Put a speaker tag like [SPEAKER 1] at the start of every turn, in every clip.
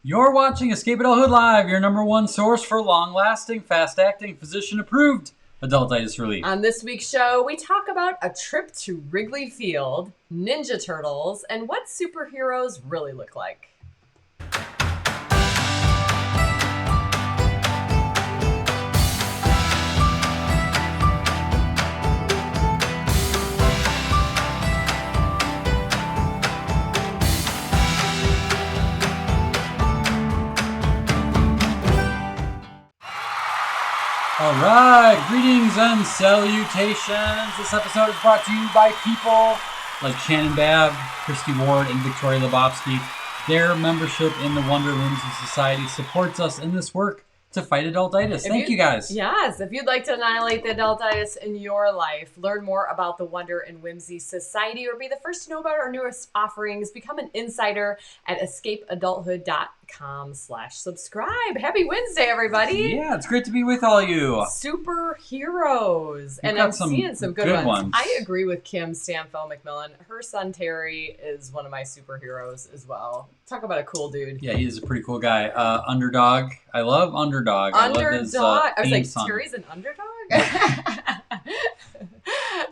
[SPEAKER 1] You're watching Escape Adulthood Live, your number one source for long-lasting, fast-acting, physician-approved adultitis relief.
[SPEAKER 2] On this week's show, we talk about a trip to Wrigley Field, Ninja Turtles, and what superheroes really look like.
[SPEAKER 1] All right, greetings and salutations. This episode is brought to you by people like Shannon Babb, Christy Ward, and Victoria Lebowski. Their membership in the Wonder Whimsy Society supports us in this work to fight adultitis. Thank you guys.
[SPEAKER 2] Yes, if you'd like to annihilate the adultitis in your life, learn more about the Wonder and Whimsy Society, or be the first to know about our newest offerings, become an insider at escapeadulthood.com/subscribe. Happy Wednesday, everybody.
[SPEAKER 1] Yeah, it's great to be with all you.
[SPEAKER 2] Superheroes. And I'm seeing some good ones. I agree with Kim Stanfill McMillan. Her son, Terry, is one of my superheroes as well. Talk about a cool dude.
[SPEAKER 1] Yeah, he is a pretty cool guy. Underdog. I love Underdog.
[SPEAKER 2] Underdog. I was like, song. Terry's an underdog?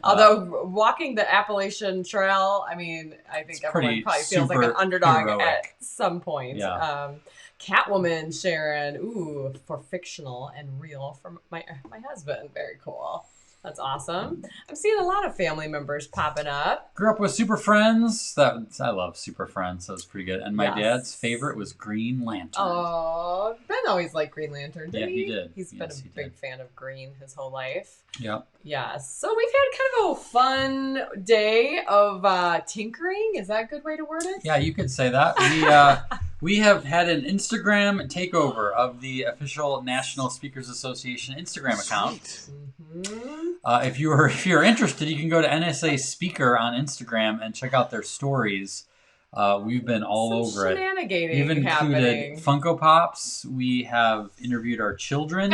[SPEAKER 2] Although walking the Appalachian Trail, I mean, I think everyone probably feels like an underdog heroic at some point.
[SPEAKER 1] Yeah.
[SPEAKER 2] Catwoman, Sharon. Ooh, for fictional and real from my husband. Very cool. That's awesome. I'm seeing a lot of family members popping up.
[SPEAKER 1] Grew up with Super Friends. I love Super Friends. That was pretty good. And my dad's favorite was Green Lantern.
[SPEAKER 2] Oh, Ben always liked Green Lantern, didn't he?
[SPEAKER 1] Yeah, he did.
[SPEAKER 2] He's been a big fan of green his whole life.
[SPEAKER 1] Yep.
[SPEAKER 2] Yes. So we've had kind of a fun day of tinkering. Is that a good way to word it?
[SPEAKER 1] Yeah, you could say that. We have had an Instagram takeover of the official National Speakers Association Instagram account.
[SPEAKER 2] Mm-hmm.
[SPEAKER 1] If you're interested, you can go to NSA Speaker on Instagram and check out their stories. We've been all over it. We've included Funko Pops. We have interviewed our children.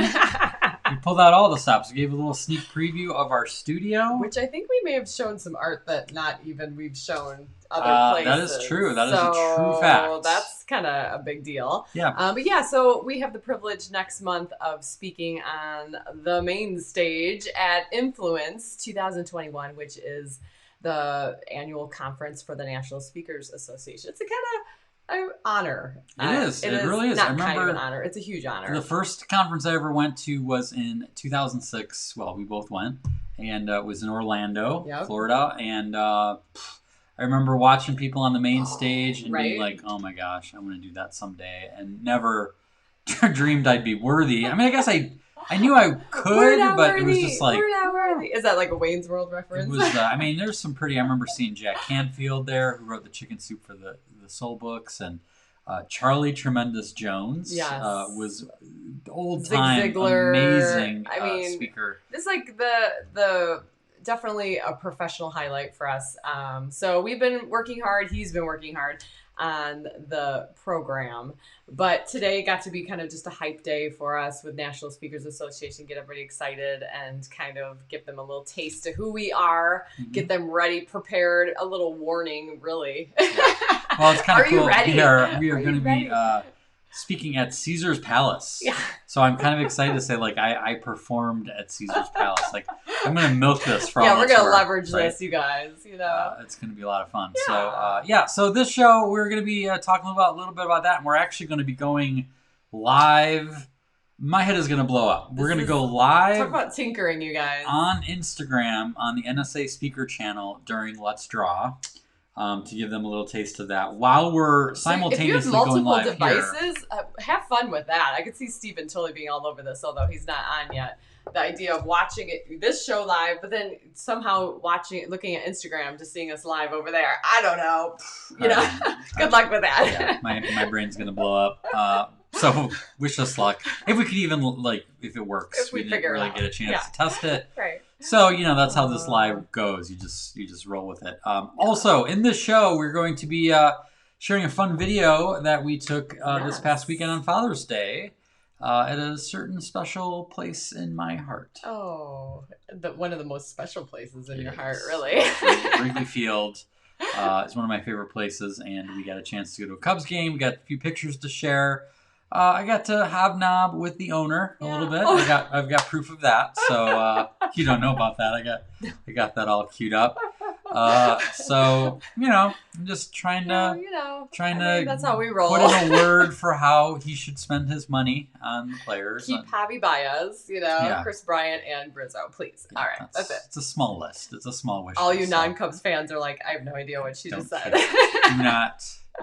[SPEAKER 1] We pulled out all the stops. We gave a little sneak preview of our studio.
[SPEAKER 2] Which I think we may have shown some art that not even we've shown other places.
[SPEAKER 1] That is true. That is a true fact.
[SPEAKER 2] That's kind of a big deal.
[SPEAKER 1] Yeah.
[SPEAKER 2] But yeah, so we have the privilege next month of speaking on the main stage at Influence 2021, which is the annual conference for the National Speakers Association. It's a kind of honor.
[SPEAKER 1] It is. It really is.
[SPEAKER 2] Not
[SPEAKER 1] I remember
[SPEAKER 2] kind of an honor. It's a huge honor.
[SPEAKER 1] The first conference I ever went to was in 2006. Well, we both went, and it was in Orlando, Florida. And I remember watching people on the main stage and being like, "Oh my gosh, I want to do that someday," and never dreamed I'd be worthy. I mean, I guess I knew I could, but it was just like,
[SPEAKER 2] we're not worthy. Is that like a Wayne's World reference?
[SPEAKER 1] It was. I mean, there's some pretty. I remember seeing Jack Canfield there, who wrote the Chicken Soup for the Soul books, and Charlie Tremendous Jones was old time amazing speaker.
[SPEAKER 2] This is like the definitely a professional highlight for us. So we've been working hard. He's been working hard on the program, but today got to be kind of just a hype day for us with National Speakers Association. Get everybody excited and kind of give them a little taste of who we are. Mm-hmm. Get them ready, prepared. A little warning, really.
[SPEAKER 1] Well, it's kind of cool.
[SPEAKER 2] You ready?
[SPEAKER 1] We are going to be speaking at Caesar's Palace.
[SPEAKER 2] Yeah.
[SPEAKER 1] So I'm kind of excited to say, like, I performed at Caesar's Palace. Like, I'm going to milk this for all
[SPEAKER 2] we're going to leverage
[SPEAKER 1] right?
[SPEAKER 2] this, you guys. You know,
[SPEAKER 1] it's going to be a lot of fun.
[SPEAKER 2] Yeah.
[SPEAKER 1] So this show, we're going to be talking a little bit about that, and we're actually going to be going live. My head is going to blow up. We're going to go live.
[SPEAKER 2] Talk about tinkering, you guys.
[SPEAKER 1] On Instagram, on the NSA Speaker channel during Let's Draw. To give them a little taste of that while we're simultaneously going live here. If you have multiple devices,
[SPEAKER 2] have fun with that. I could see Steven totally being all over this, although he's not on yet. The idea of watching this show live, but then somehow looking at Instagram, just seeing us live over there. I don't know. Good luck with that.
[SPEAKER 1] Yeah, my brain's going to blow up. So wish us luck. If we could even, if it works.
[SPEAKER 2] If we
[SPEAKER 1] didn't really get a chance to test it.
[SPEAKER 2] Right.
[SPEAKER 1] So, that's how this live goes. You just roll with it. Also, in this show, we're going to be sharing a fun video that we took this past weekend on Father's Day at a certain special place in my heart.
[SPEAKER 2] Oh, one of the most special places in your heart, really.
[SPEAKER 1] Wrigley Field. It's one of my favorite places, and we got a chance to go to a Cubs game. We got a few pictures to share. I got to hobnob with the owner a little bit. I've got proof of that. So you don't know about that. I got that all queued up. So I'm just trying to
[SPEAKER 2] that's how we roll.
[SPEAKER 1] Put in a word for how he should spend his money on the players.
[SPEAKER 2] Keep Javi Baez, Chris Bryant and Rizzo, please. All right, that's it.
[SPEAKER 1] It's a small list. It's a small wish.
[SPEAKER 2] All you non-Cubs fans are like, I have no idea what she just said.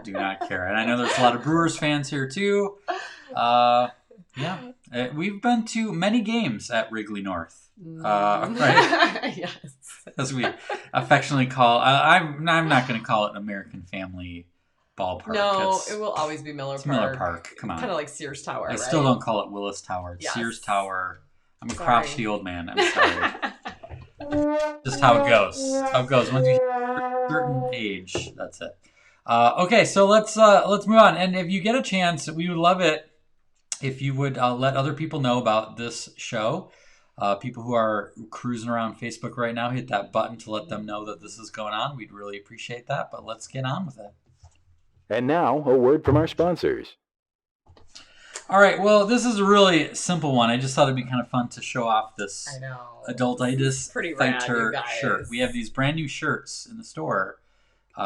[SPEAKER 1] Do not care. And I know there's a lot of Brewers fans here too. We've been to many games at Wrigley North. Right?
[SPEAKER 2] Yes.
[SPEAKER 1] As we affectionately call, I'm not going to call it American Family Ballpark.
[SPEAKER 2] No, it will always be Miller Park.
[SPEAKER 1] Miller Park. Come on.
[SPEAKER 2] Kind of like Sears Tower.
[SPEAKER 1] I still don't call it Willis Tower. It's Sears Tower. I'm a crotchety old man. I'm sorry. Just how it goes. Once you hit a certain age, that's it. Okay, so let's move on. And if you get a chance, we would love it if you would let other people know about this show. People who are cruising around Facebook right now, hit that button to let them know that this is going on. We'd really appreciate that, but let's get on with it.
[SPEAKER 3] And now, a word from our sponsors.
[SPEAKER 1] All right, well, this is a really simple one. I just thought it'd be kind of fun to show off this Adultitis Fighter shirt. We have these brand new shirts in the store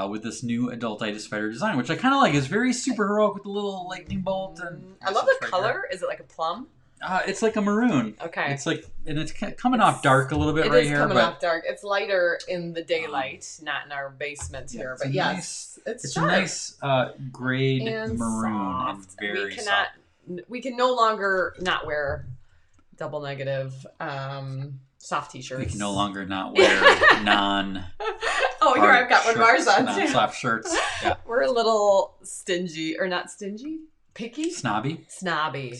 [SPEAKER 1] with this new Adultitis Fighter design, which I kind of like. It's very superheroic with the little lightning bolt. And
[SPEAKER 2] I love the color. Is it like a plum?
[SPEAKER 1] It's like a maroon.
[SPEAKER 2] Okay.
[SPEAKER 1] It's like, and it's coming off dark a little bit right here.
[SPEAKER 2] It is coming off dark. It's lighter in the daylight, not in our basement here. But yes, it's sharp.
[SPEAKER 1] A nice grade
[SPEAKER 2] and
[SPEAKER 1] maroon
[SPEAKER 2] soft.
[SPEAKER 1] and very soft.
[SPEAKER 2] We can no longer not wear double negative soft t-shirts.
[SPEAKER 1] We can no longer not wear non.
[SPEAKER 2] Oh, here I've got one of ours on too.
[SPEAKER 1] Non-soft shirts. Yeah.
[SPEAKER 2] We're a little stingy, or not stingy. Picky?
[SPEAKER 1] Snobby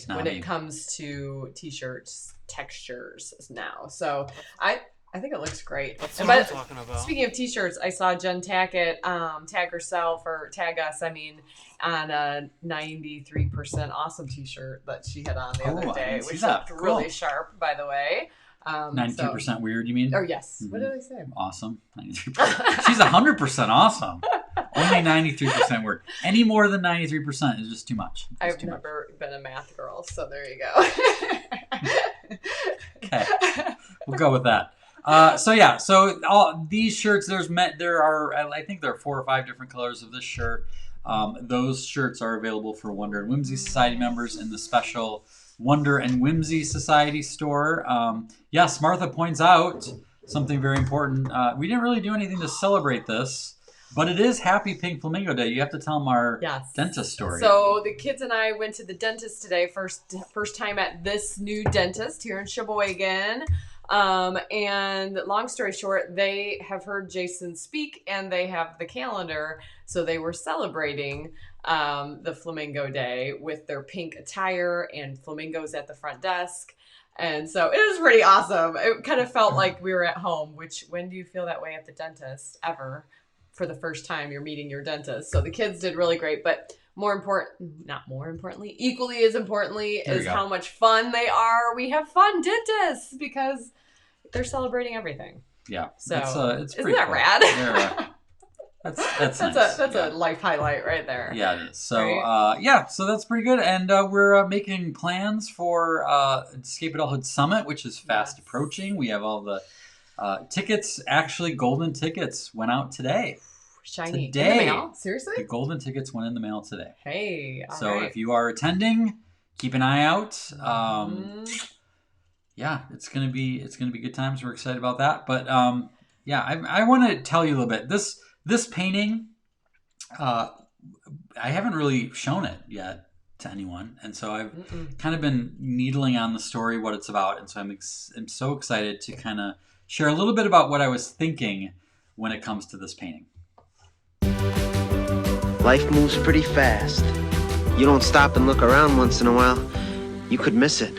[SPEAKER 2] when it comes to t-shirts textures now. So I think it looks great.
[SPEAKER 4] That's what I'm talking about.
[SPEAKER 2] Speaking of t-shirts, I saw Jen Tackett tag us on a 93% awesome t-shirt that she had on the other day, which looked really sharp, by the way.
[SPEAKER 1] 92% weird, you mean?
[SPEAKER 2] Oh, yes. Mm-hmm. What did I say?
[SPEAKER 1] Awesome. 93%. She's 100% awesome. Only 93% weird. Any more than 93% is just too much.
[SPEAKER 2] I've never been a math girl, so there you go.
[SPEAKER 1] Okay. We'll go with that. So all these shirts, I think there are 4 or 5 different colors of this shirt. Those shirts are available for Wonder and Whimsy Society members in the special Wonder and Whimsy Society store. Yes, Martha points out something very important. We didn't really do anything to celebrate this, but it is Happy Pink Flamingo Day. You have to tell them our dentist story.
[SPEAKER 2] So the kids and I went to the dentist today. First time at this new dentist here in Sheboygan. And long story short, they have heard Jason speak and they have the calendar. So they were celebrating the Flamingo Day with their pink attire and flamingos at the front desk. And so it was pretty awesome. It kind of felt like we were at home, which when do you feel that way at the dentist ever? For the first time you're meeting your dentist. So the kids did really great, but equally as importantly is how much fun they are. We have fun dentists because they're celebrating everything.
[SPEAKER 1] Yeah.
[SPEAKER 2] So
[SPEAKER 1] it's
[SPEAKER 2] isn't that rad?
[SPEAKER 1] That's nice.
[SPEAKER 2] That's a life highlight right there.
[SPEAKER 1] Yeah, it is. So so that's pretty good. And we're making plans for Escape Adulthood Summit, which is fast approaching. We have all the tickets. Actually, golden tickets went out today.
[SPEAKER 2] Shiny.
[SPEAKER 1] Today.
[SPEAKER 2] In the mail? Seriously?
[SPEAKER 1] The golden tickets went in the mail today.
[SPEAKER 2] Hey.
[SPEAKER 1] So if you are attending, keep an eye out. It's gonna be good times. We're excited about that. But I want to tell you a little bit. This painting, I haven't really shown it yet to anyone, and so I've kind of been needling on the story, what it's about, and so I'm so excited to kind of share a little bit about what I was thinking when it comes to this painting.
[SPEAKER 5] Life moves pretty fast. You don't stop and look around once in a while, you could miss it.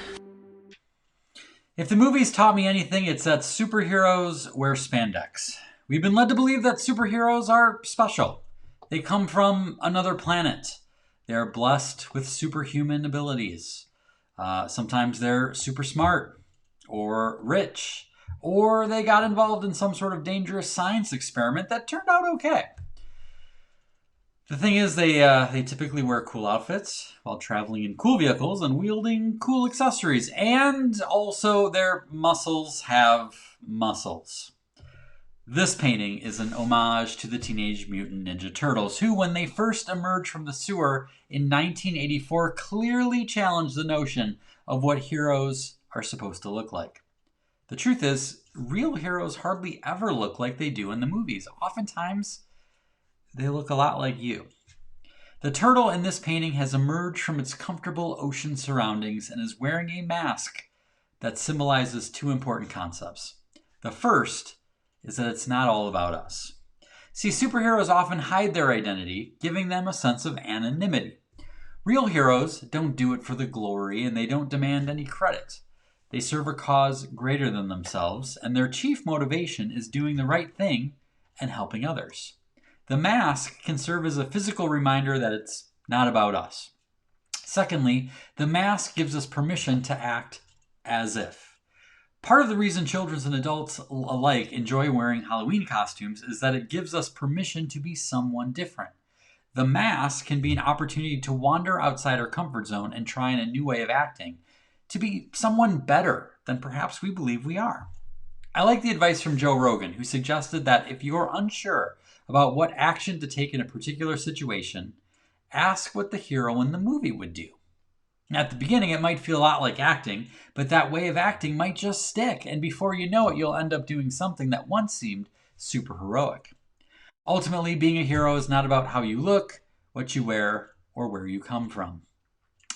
[SPEAKER 1] If the movies taught me anything, it's that superheroes wear spandex. We've been led to believe that superheroes are special. They come from another planet. They're blessed with superhuman abilities. Sometimes they're super smart or rich, or they got involved in some sort of dangerous science experiment that turned out okay. The thing is, they typically wear cool outfits while traveling in cool vehicles and wielding cool accessories. And also, their muscles have muscles. This painting is an homage to the Teenage Mutant Ninja Turtles, who, when they first emerged from the sewer in 1984, clearly challenged the notion of what heroes are supposed to look like. The truth is, real heroes hardly ever look like they do in the movies. Oftentimes, they look a lot like you. The turtle in this painting has emerged from its comfortable ocean surroundings and is wearing a mask that symbolizes two important concepts. The first is that it's not all about us. See, superheroes often hide their identity, giving them a sense of anonymity. Real heroes don't do it for the glory, and they don't demand any credit. They serve a cause greater than themselves, and their chief motivation is doing the right thing and helping others. The mask can serve as a physical reminder that it's not about us. Secondly, the mask gives us permission to act as if. Part of the reason children and adults alike enjoy wearing Halloween costumes is that it gives us permission to be someone different. The mask can be an opportunity to wander outside our comfort zone and try a new way of acting, to be someone better than perhaps we believe we are. I like the advice from Joe Rogan, who suggested that if you're unsure about what action to take in a particular situation, ask what the hero in the movie would do. At the beginning, it might feel a lot like acting, but that way of acting might just stick, and before you know it, you'll end up doing something that once seemed super heroic. Ultimately, being a hero is not about how you look, what you wear, or where you come from.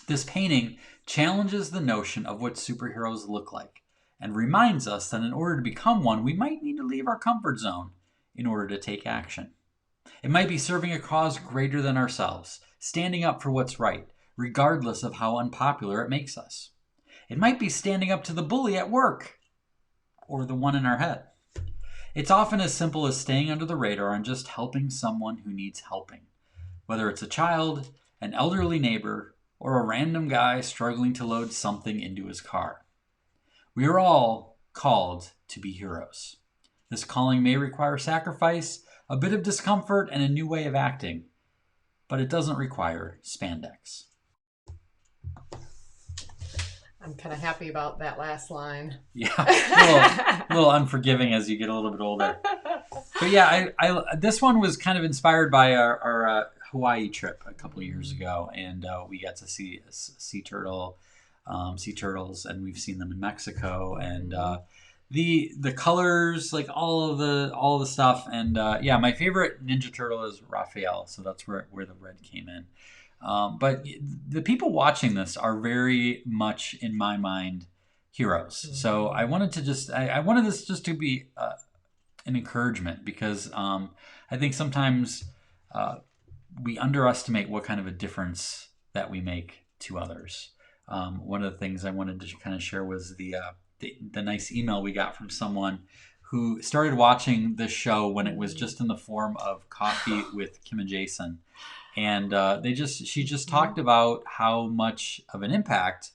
[SPEAKER 1] This painting challenges the notion of what superheroes look like, and reminds us that in order to become one, we might need to leave our comfort zone in order to take action. It might be serving a cause greater than ourselves, standing up for what's right, regardless of how unpopular it makes us. It might be standing up to the bully at work, or the one in our head. It's often as simple as staying under the radar and just helping someone who needs helping, whether it's a child, an elderly neighbor, or a random guy struggling to load something into his car. We are all called to be heroes. This calling may require sacrifice, a bit of discomfort, and a new way of acting, but it doesn't require spandex.
[SPEAKER 2] I'm kind of happy about that last line.
[SPEAKER 1] Yeah, a little unforgiving as you get a little bit older. But yeah, I this one was kind of inspired by our Hawaii trip a couple of years ago, and we got to see sea turtles, and we've seen them in Mexico, and the colors, like all the stuff, and yeah, my favorite Ninja Turtle is Raphael, so that's where the red came in. But the people watching this are very much, in my mind, heroes. Mm-hmm. So I wanted to I wanted this just to be an encouragement, because I think sometimes we underestimate what kind of a difference that we make to others. One of the things I wanted to kind of share was the nice email we got from someone who started watching this show when it was just in the form of Coffee with Kim and Jason. And she just talked about how much of an impact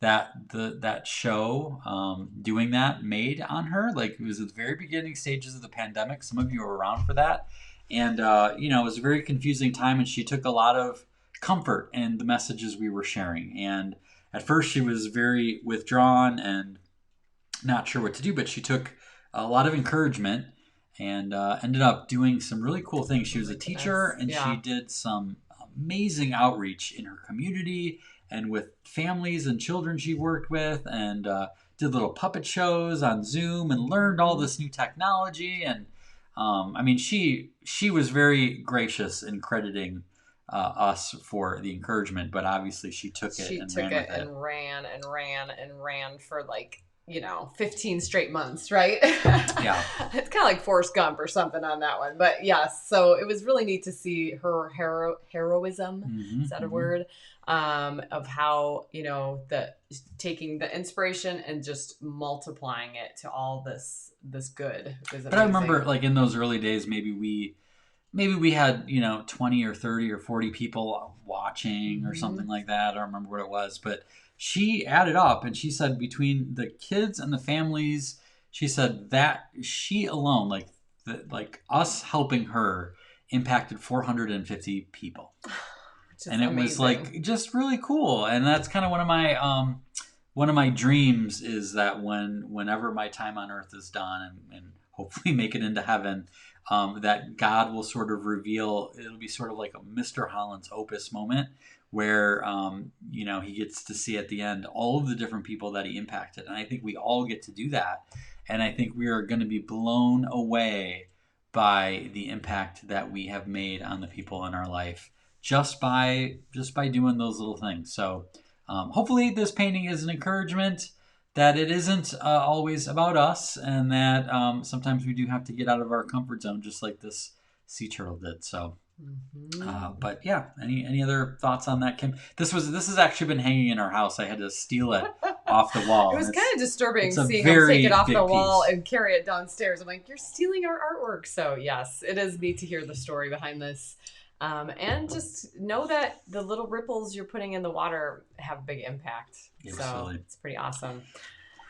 [SPEAKER 1] that show doing that made on her. Like, it was at the very beginning stages of the pandemic. Some of you were around for that. And, it was a very confusing time, and she took a lot of comfort in the messages we were sharing. And at first she was very withdrawn and not sure what to do, but she took a lot of encouragement and ended up doing some really cool things. She was a teacher, and she did some amazing outreach in her community and with families and children she worked with, and did little puppet shows on Zoom and learned all this new technology. And she was very gracious in crediting us for the encouragement, but obviously she took it and ran
[SPEAKER 2] for 15 straight months, right?
[SPEAKER 1] Yeah.
[SPEAKER 2] It's kind of like Forrest Gump or something on that one. But yes, so it was really neat to see her heroism, mm-hmm, is that a word? Of how, taking the inspiration and just multiplying it to all this good.
[SPEAKER 1] But I remember, in those early days, maybe we had 20 or 30 or 40 people watching, or something like that. I don't remember what it was, but she added up, and she said between the kids and the families, she said that she alone, like us helping her, impacted 450 people. And it
[SPEAKER 2] amazing.
[SPEAKER 1] was like just really cool. And that's kind of one of my dreams is that whenever my time on earth is done and hopefully make it into heaven, that God will sort of reveal, it'll be sort of like a Mr. Holland's Opus moment where, he gets to see at the end all of the different people that he impacted. And I think we all get to do that. And I think we are going to be blown away by the impact that we have made on the people in our life just by doing those little things. So hopefully this painting is an encouragement that it isn't always about us, and that sometimes we do have to get out of our comfort zone, just like this sea turtle did. So, but yeah, any other thoughts on that, Kim? This has actually been hanging in our house. I had to steal it off the wall.
[SPEAKER 2] It was kind of disturbing seeing
[SPEAKER 1] him
[SPEAKER 2] take it off the
[SPEAKER 1] piece.
[SPEAKER 2] wall and carry it downstairs. I'm like, you're stealing our artwork. So yes, it is neat to hear the story behind this. And just know that the little ripples you're putting in the water have a big impact.
[SPEAKER 1] Absolutely.
[SPEAKER 2] So it's pretty awesome.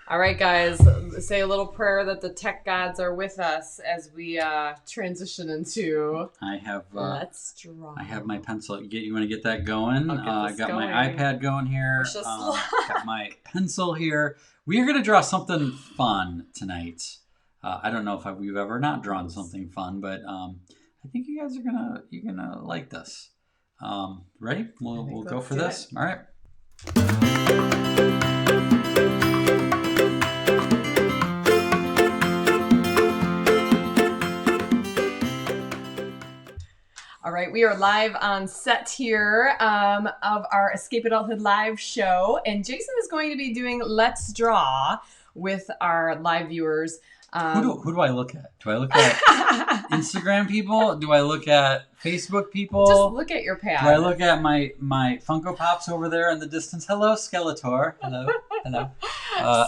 [SPEAKER 2] All right, guys, say a little prayer that the tech gods are with us as we transition into Let's Draw.
[SPEAKER 1] I have my pencil. You want to get that going? I got
[SPEAKER 2] going.
[SPEAKER 1] my iPad going here. Got my pencil here. We are going to draw something fun tonight. I don't know if we've ever not drawn something fun, but I think you guys are gonna like this. Ready? We'll go for this. All right.
[SPEAKER 2] All right, we are live on set here of our Escape Adulthood live show, and Jason is going to be doing Let's Draw with our live viewers.
[SPEAKER 1] Who do I look at? Do I look at Instagram people? Do I look at Facebook people?
[SPEAKER 2] Just look at your pad.
[SPEAKER 1] Do I look at my Funko Pops over there in the distance? Hello, Skeletor. Hello.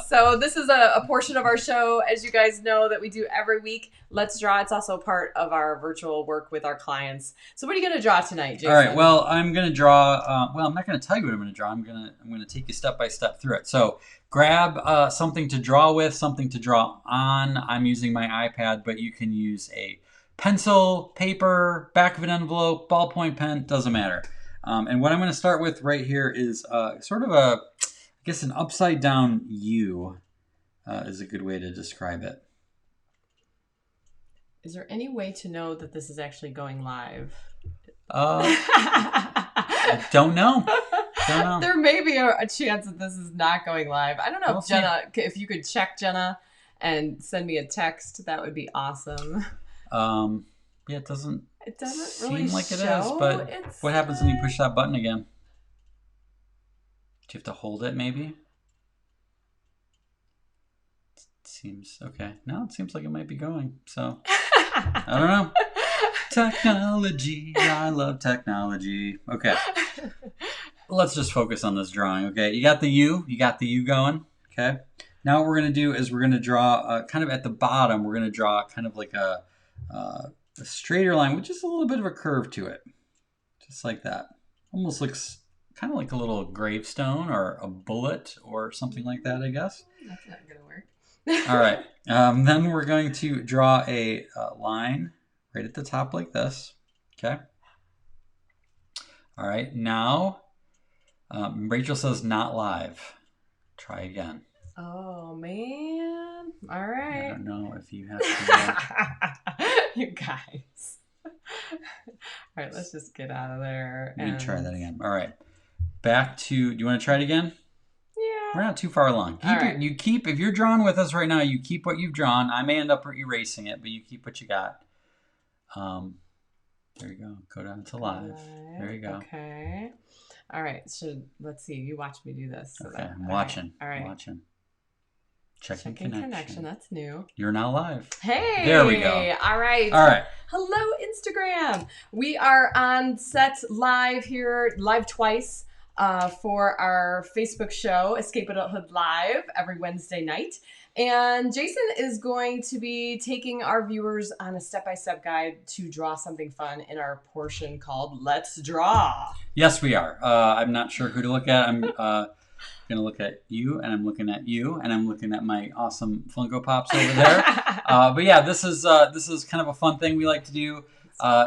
[SPEAKER 2] So this is a portion of our show, as you guys know, that we do every week. Let's Draw. It's also part of our virtual work with our clients. So what are you going to draw tonight, Jason?
[SPEAKER 1] All right. Well, I'm going to draw. I'm not going to tell you what I'm going to draw. I'm going to take you step by step through it. So grab something to draw with, something to draw on. I'm using my iPad, but you can use a pencil, paper, back of an envelope, ballpoint pen, doesn't matter. And what I'm going to start with right here is sort of an upside down U is a good way to describe it.
[SPEAKER 2] Is there any way to know that this is actually going live?
[SPEAKER 1] I don't know.
[SPEAKER 2] There may be a chance that this is not going live. I don't know if Jenna, if you could check Jenna and send me a text, that would be awesome.
[SPEAKER 1] Yeah, it doesn't
[SPEAKER 2] really
[SPEAKER 1] seem like it
[SPEAKER 2] show.
[SPEAKER 1] is, but what happens when you push that button again? Do you have to hold it maybe? It seems okay. No, it seems like it might be going. So I don't know. Technology. I love technology. Okay. Let's just focus on this drawing, okay? You got the U going, okay? Now what we're going to do is we're going to draw kind of at the bottom, we're going to draw kind of like a straighter line with just a little bit of a curve to it. Just like that. Almost looks kind of like a little gravestone or a bullet or something like that, I guess.
[SPEAKER 2] That's not going to work.
[SPEAKER 1] All right. Then we're going to draw a line right at the top like this, okay? All right, now Rachel says not live. Try again.
[SPEAKER 2] Oh, man. All right.
[SPEAKER 1] I don't know if you have to.
[SPEAKER 2] You guys. All right, let's just get out of there.
[SPEAKER 1] You can try that again. All right. Back to, do you want to try it again?
[SPEAKER 2] Yeah.
[SPEAKER 1] We're not too far along. If you're drawing with us right now, you keep what you've drawn. I may end up erasing it, but you keep what you got. There you go. Go down to live. There you go.
[SPEAKER 2] Okay. All right. So let's see. You watch me do this.
[SPEAKER 1] Okay. I'm watching.
[SPEAKER 2] All right.
[SPEAKER 1] I'm watching. Checking connection.
[SPEAKER 2] That's new.
[SPEAKER 1] You're now live.
[SPEAKER 2] Hey.
[SPEAKER 1] There we go.
[SPEAKER 2] All right.
[SPEAKER 1] All right.
[SPEAKER 2] Hello, Instagram. We are on set live here, live twice, for our Facebook show, Escape Adulthood Live, every Wednesday night. And Jason is going to be taking our viewers on a step-by-step guide to draw something fun in our portion called Let's Draw.
[SPEAKER 1] Yes, we are. I'm not sure who to look at. I'm going to look at you, and I'm looking at you, and I'm looking at my awesome Funko Pops over there. But yeah, this is kind of a fun thing we like to do.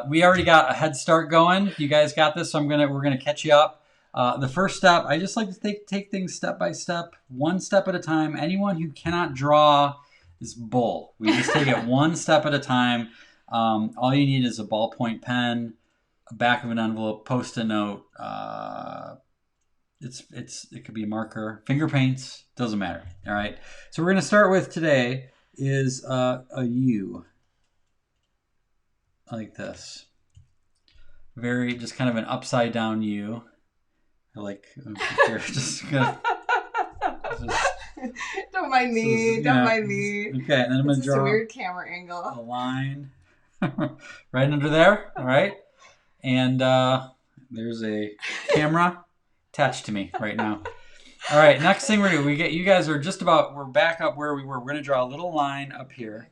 [SPEAKER 1] We already got a head start going. You guys got this, so we're gonna catch you up. The first step, I just like to take things step by step, one step at a time. Anyone who cannot draw is bull. We just take it one step at a time. All you need is a ballpoint pen, a back of an envelope, Post-it note. It could be a marker, finger paints, doesn't matter. All right. So we're gonna start with today is a U. Like this. Very, just kind of an upside down U. Just gonna,
[SPEAKER 2] don't mind me. Don't mind me.
[SPEAKER 1] Okay, and then I'm going to draw
[SPEAKER 2] a weird camera angle.
[SPEAKER 1] A line right under there. All right. And there's a camera attached to me right now. All right, next thing we're going to do, you guys are we're back up where we were. We're going to draw a little line up here.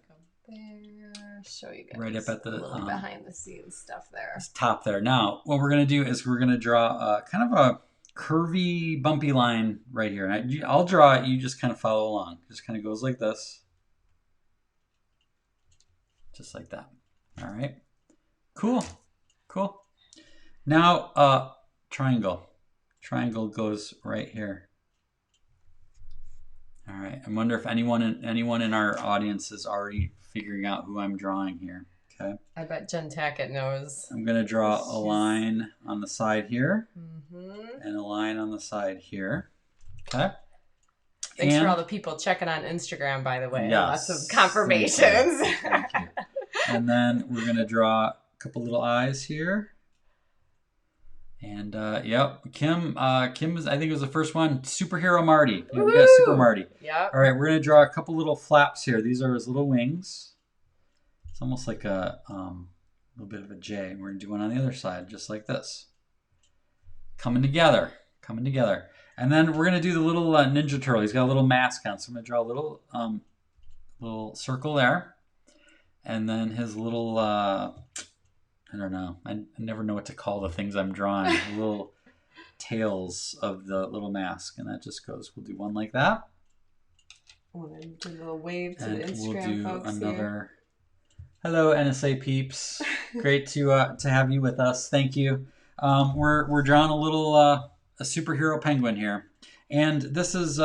[SPEAKER 2] Show you guys
[SPEAKER 1] right up at the
[SPEAKER 2] behind the scenes stuff there.
[SPEAKER 1] Top there. Now, what we're going to do is we're going to draw kind of a curvy, bumpy line right here. And I'll draw it. You just kind of follow along. Just kind of goes like this. Just like that. All right. Cool. Cool. Now, triangle. Triangle goes right here. All right. I wonder if anyone in our audience is already figuring out who I'm drawing here. Okay.
[SPEAKER 2] I bet Jen Tackett knows.
[SPEAKER 1] I'm going to draw a line on the side here and a line on the side here. Okay.
[SPEAKER 2] Thanks for all the people checking on Instagram, by the way.
[SPEAKER 1] Yes.
[SPEAKER 2] Lots of confirmations.
[SPEAKER 1] Thank you. And then we're going to draw a couple little eyes here. And yep, Kim was, I think it was the first one. Superhero Marty. Yeah, we got Super Marty.
[SPEAKER 2] Yep.
[SPEAKER 1] All right, we're gonna draw a couple little flaps here. These are his little wings. It's almost like a little bit of a J. And we're gonna do one on the other side, just like this. Coming together. And then we're gonna do the little Ninja Turtle. He's got a little mask on, so I'm gonna draw a little circle there, and then his little. I don't know. I never know what to call the things I'm drawing. The little tails of the little mask. And that just goes, we'll do one like that.
[SPEAKER 2] We'll do a little wave to
[SPEAKER 1] and
[SPEAKER 2] the Instagram
[SPEAKER 1] we'll do
[SPEAKER 2] folks
[SPEAKER 1] another.
[SPEAKER 2] Here.
[SPEAKER 1] Hello, NSA peeps. Great to have you with us. Thank you. We're drawing a little a superhero penguin here. And this is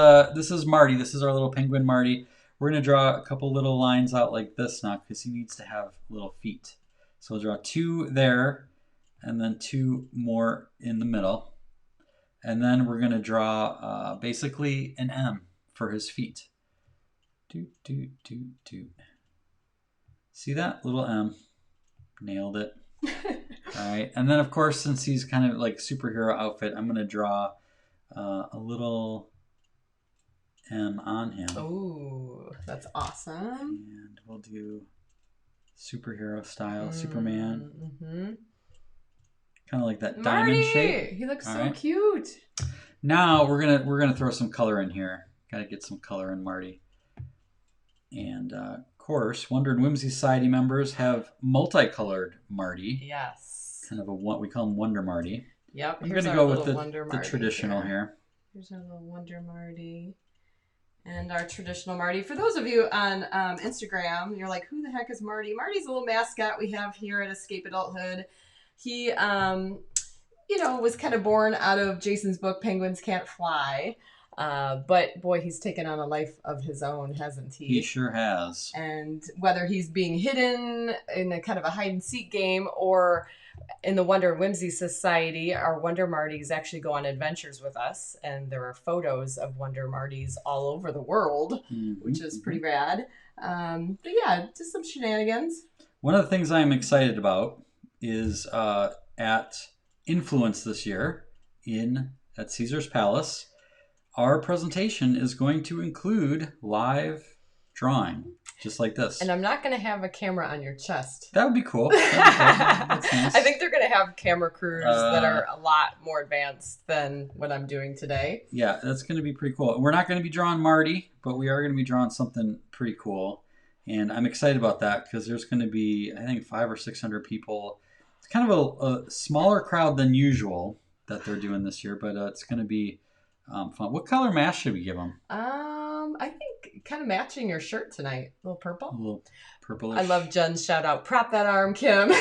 [SPEAKER 1] Marty. This is our little penguin Marty. We're going to draw a couple little lines out like this now because he needs to have little feet. So we'll draw two there, and then two more in the middle. And then we're going to draw basically an M for his feet. See that? Little M. Nailed it. All right. And then, of course, since he's kind of like superhero outfit, I'm going to draw a little M on him.
[SPEAKER 2] Oh, that's awesome.
[SPEAKER 1] And we'll do... superhero style, Superman. Kind of like that diamond shape.
[SPEAKER 2] He looks so cute.
[SPEAKER 1] Now we're gonna throw some color in here. Got to get some color in Marty. And of course, Wonder and Whimsy Society members have multicolored Marty.
[SPEAKER 2] Yes.
[SPEAKER 1] Kind of what we call him Wonder Marty.
[SPEAKER 2] Yep.
[SPEAKER 1] I'm gonna go with the traditional here.
[SPEAKER 2] Here's our little Wonder Marty. And our traditional Marty. For those of you on Instagram, you're like, who the heck is Marty? Marty's a little mascot we have here at Escape Adulthood. He, was kind of born out of Jason's book, Penguins Can't Fly. But boy, he's taken on a life of his own, hasn't he?
[SPEAKER 1] He sure has.
[SPEAKER 2] And whether he's being hidden in a kind of a hide and seek game or in the Wonder and Whimsy Society, our Wonder Martys actually go on adventures with us. And there are photos of Wonder Martys all over the world, which is pretty rad. But yeah, just some shenanigans.
[SPEAKER 1] One of the things I'm excited about is at Influence this year at Caesar's Palace, our presentation is going to include live drawing, just like this.
[SPEAKER 2] And I'm not going to have a camera on your chest.
[SPEAKER 1] That would be cool. That's nice.
[SPEAKER 2] I think they're going to have camera crews that are a lot more advanced than what I'm doing today.
[SPEAKER 1] Yeah, that's going to be pretty cool. We're not going to be drawing Marty, but we are going to be drawing something pretty cool. And I'm excited about that because there's going to be, I think, 500 or 600 people. It's kind of a smaller crowd than usual that they're doing this year, but it's going to be fun. What color mask should we give them?
[SPEAKER 2] I think kind of matching your shirt tonight. A little purple.
[SPEAKER 1] A little purplish.
[SPEAKER 2] I love Jen's shout out. Prop that arm, Kim.